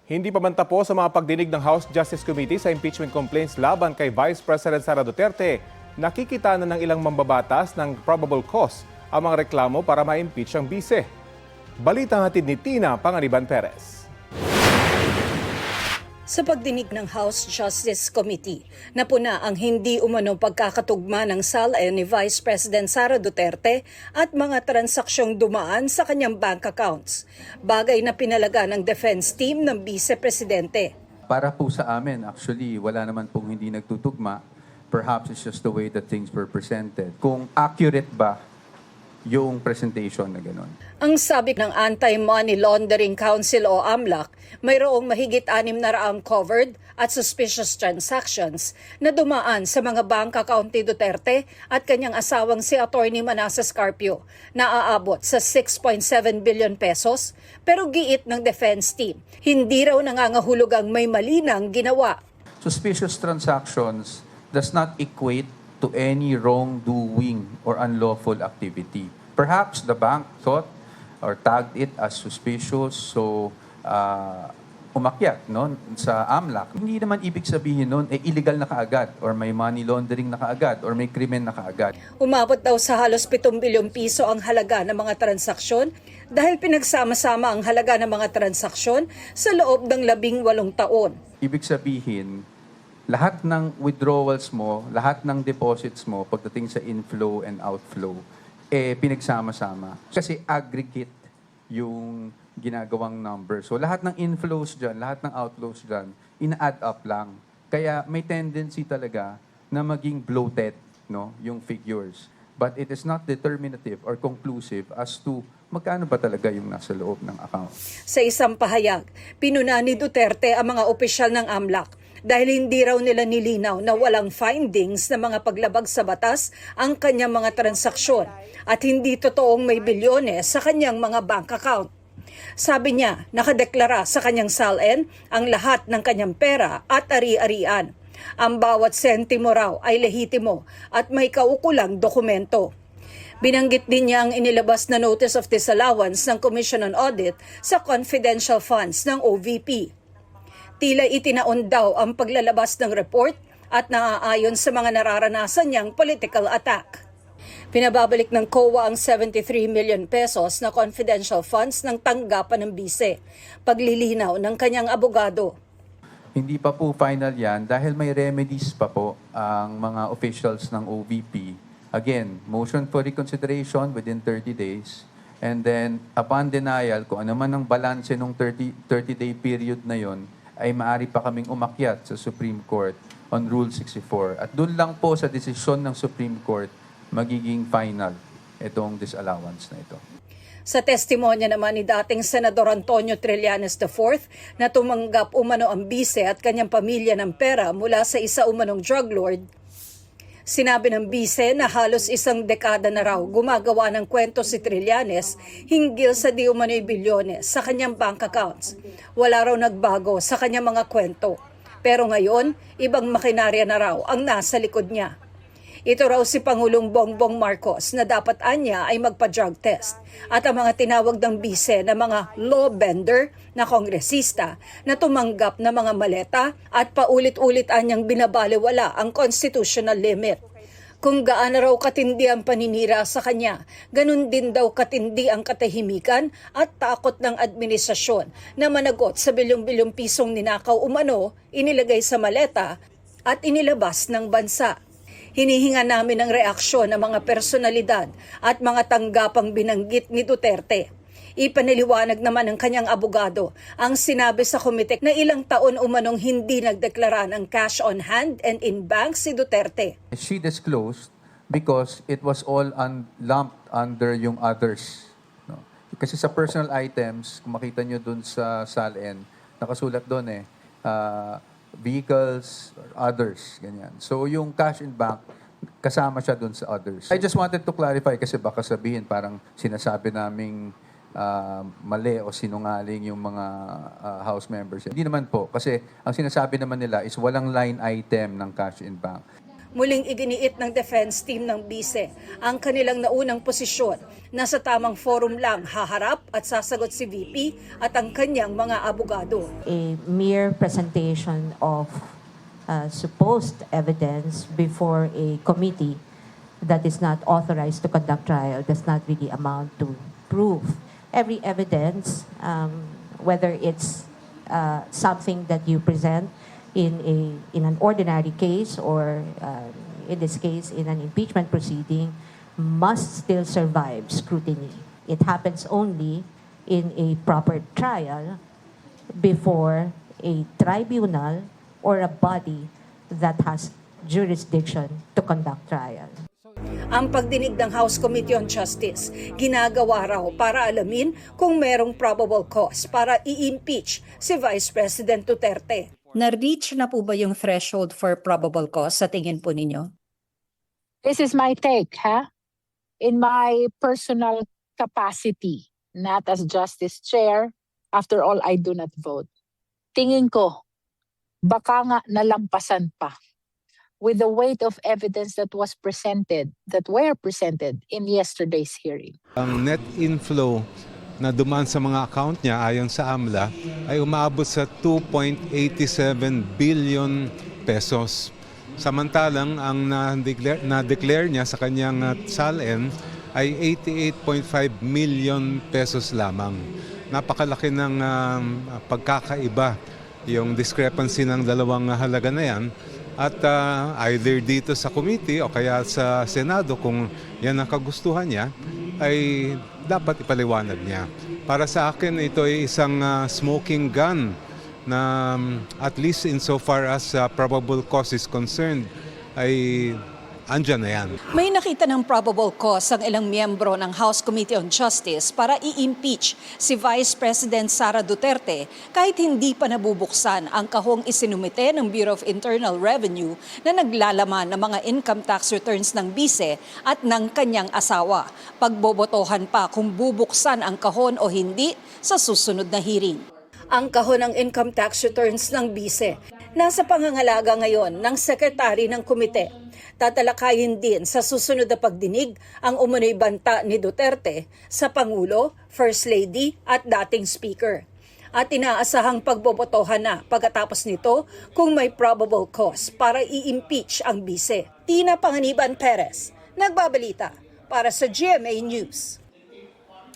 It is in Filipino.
Hindi pa man tapos sa mga pagdinig ng House Justice Committee sa impeachment complaints laban kay Vice President Sara Duterte, nakikita na ng ilang mambabatas ng probable cause ang mga reklamo para ma-impeach ang bise. Balitang hatid ni Tina Panganiban Perez. Sa pagdinig ng House Justice Committee, napuna ang hindi umano pagkakatugma ng SALN ni Vice President Sara Duterte at mga transaksyong dumaan sa kanyang bank accounts, bagay na pinalaga ng defense team ng Vice Presidente. Para po sa amin, actually, wala naman pong hindi nagtutugma. Perhaps it's just the way that things were presented. Kung accurate ba yung presentation na gano'n. Ang sabi ng Anti-Money Laundering Council o AMLAC, mayroong mahigit 600 covered at suspicious transactions na dumaan sa mga bank account ni Duterte at kanyang asawang si Attorney Manasseh Carpio na aabot sa 6.7 billion pesos, pero giit ng defense team, hindi raw nangangahulog ang may malinang ginawa. Suspicious transactions does not equate to any wrongdoing or unlawful activity. Perhaps the bank thought or tagged it as suspicious, so umakyat sa AMLAC. Hindi naman ibig sabihin nun, illegal na kaagad, or may money laundering na kaagad, or may krimen na kaagad. Umabot daw sa halos 7 bilyong piso ang halaga ng mga transaksyon dahil pinagsama-sama ang halaga ng mga transaksyon sa loob ng 18 taon. Ibig sabihin, lahat ng withdrawals mo, lahat ng deposits mo, pagdating sa inflow and outflow, pinagsama-sama. Kasi aggregate yung ginagawang number. So lahat ng inflows dyan, lahat ng outflows dyan, ina-add up lang. Kaya may tendency talaga na maging bloated yung figures. But it is not determinative or conclusive as to magkano ba talaga yung nasa loob ng account. Sa isang pahayag, pinuna ni Duterte ang mga opisyal ng AMLAC dahil hindi raw nila nilinaw na walang findings na mga paglabag sa batas ang kanyang mga transaksyon at hindi totoong may bilyones sa kanyang mga bank account. Sabi niya, nakadeklara sa kanyang SALN ang lahat ng kanyang pera at ari-arian. Ang bawat sentimo raw ay lehitimo at may kaukulang dokumento. Binanggit din niya ang inilabas na Notice of Disallowance ng Commission on Audit sa confidential funds ng OVP. Tila itinaon daw ang paglalabas ng report at naaayon sa mga nararanasan niyang political attack. Pinababalik ng COA ang 73 million pesos na confidential funds ng tanggapan ng bise, paglilinaw ng kanyang abogado. Hindi pa po final yan dahil may remedies pa po ang mga officials ng OVP. Again, motion for reconsideration within 30 days. And then, upon denial, kung ano man ang balanse ng 30-day period na yon, ay maaari pa kaming umakyat sa Supreme Court on Rule 64. At doon lang po sa desisyon ng Supreme Court magiging final itong disallowance na ito. Sa testimonya naman ni dating Senador Antonio Trillanes IV na tumanggap umano ang bise at kanyang pamilya ng pera mula sa isa umanong drug lord, sinabi ng bise na halos isang dekada na raw gumagawa ng kwento si Trillanes hinggil sa di umano'y bilyones sa kanyang bank accounts. Wala raw nagbago sa kanyang mga kwento. Pero ngayon, ibang makinarya na raw ang nasa likod niya. Ito raw si Pangulong Bongbong Marcos na dapat anya ay magpa-drug test at ang mga tinawag ng bise na mga law bender na kongresista na tumanggap na mga maleta at paulit-ulit anyang binabaliwala ang constitutional limit. Kung gaano raw katindi ang paninira sa kanya, ganun din daw katindi ang katahimikan at takot ng administrasyon na managot sa bilyong-bilyong pisong ninakaw umano, inilagay sa maleta at inilabas ng bansa. Hinihinga namin ng reaksyon ng mga personalidad at mga tanggapang binanggit ni Duterte. Ipaniliwanag naman ng kanyang abogado ang sinabi sa komite na ilang taon umanong hindi nagdeklara ng cash on hand and in bank si Duterte. She disclosed because it was all lumped under yung others. No? Kasi sa personal items, kung makita nyo dun sa SALN, nakasulat dun vehicles or others, ganyan. So yung cash in bank, kasama siya dun sa others. I just wanted to clarify kasi baka sabihin parang sinasabi naming mali o sinungaling yung mga House members. Hindi naman po kasi ang sinasabi naman nila is walang line item ng cash in bank. Muling iginiit ng defense team ng bise ang kanilang naunang posisyon na sa tamang forum lang haharap at sasagot si VP at ang kanyang mga abogado. A mere presentation of supposed evidence before a committee that is not authorized to conduct trial does not really amount to proof. Every evidence, whether it's something that you present in an ordinary case or in this case in an impeachment proceeding, must still survive scrutiny. It happens only in a proper trial before a tribunal or a body that has jurisdiction to conduct trial. Ang pagdinig ng House Committee on Justice, ginagawa raw para alamin kung merong probable cause para i-impeach si Vice President Duterte. Na-reach na po ba yung threshold for probable cause sa tingin po ninyo? This is my take, in my personal capacity, not as Justice Chair. After all, I do not vote. Tingin ko, baka nga nalampasan pa with the weight of evidence that were presented in yesterday's hearing. Ang net inflow na dumaan sa mga account niya ayon sa AMLA ay umaabot sa 2.87 billion pesos. Samantalang ang na-declare niya sa kanyang SALN ay 88.5 million pesos lamang. Napakalaki ng pagkakaiba yung discrepancy ng dalawang halaga na yan. At either dito sa committee o kaya sa Senado, kung yan ang kagustuhan niya, ay dapat ipaliwanag niya. Para sa akin, ito ay isang smoking gun na at least insofar as probable cause is concerned, ay andyan na yan. May nakita ng probable cause ang ilang miyembro ng House Committee on Justice para i-impeach si Vice President Sara Duterte kahit hindi pa nabubuksan ang kahong isinumite ng Bureau of Internal Revenue na naglalaman ng mga income tax returns ng bise at ng kanyang asawa. Pagbobotohan pa kung bubuksan ang kahon o hindi sa susunod na hearing. Ang kahon ng income tax returns ng bise nasa pangangalaga ngayon ng sekretary ng komite. Tatalakayin din sa susunod na pagdinig ang umunoy banta ni Duterte sa Pangulo, First Lady at dating Speaker. At inaasahang pagbobotohan na pagkatapos nito kung may probable cause para i-impeach ang bise. Tina Panganiban Perez, nagbabalita para sa GMA News.